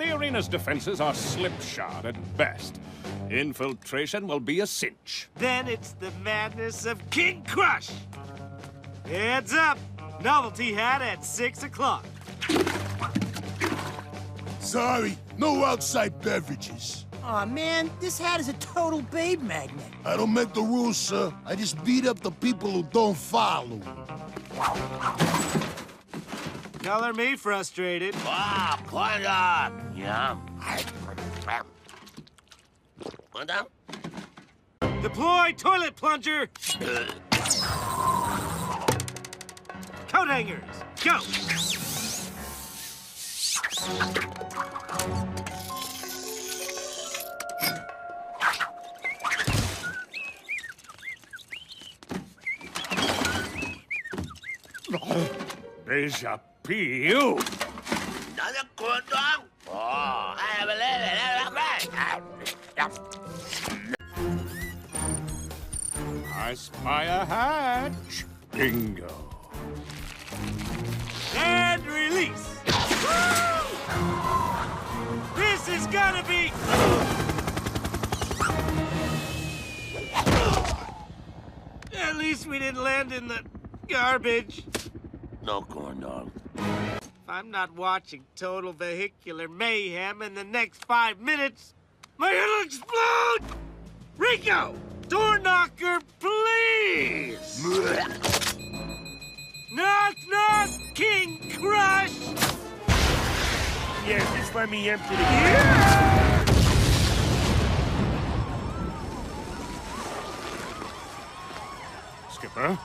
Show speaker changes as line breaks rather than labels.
The arena's defenses are slipshod at best. Infiltration will be a cinch.
Then it's the madness of King Crush. Heads up. Novelty hat at 6 o'clock.
Sorry, no outside beverages.
Aw, man, this hat is a total babe magnet.
I don't make the rules, sir. I just beat up the people who don't follow.
Color me frustrated.
Wow, corn dog. Yum.
Deploy toilet plunger. Coat hangers, go.
Déjà PU.
Another corn dog? Oh, I believe
I spy a hatch. Bingo.
And release. Woo! This is gonna be... At least we didn't land in the garbage.
No corn dog.
If I'm not watching total vehicular mayhem in the next 5 minutes, my head will explode! Rico! Door knocker, please! Knock, knock, King Crush!
Yeah, just let me empty the
Skipper?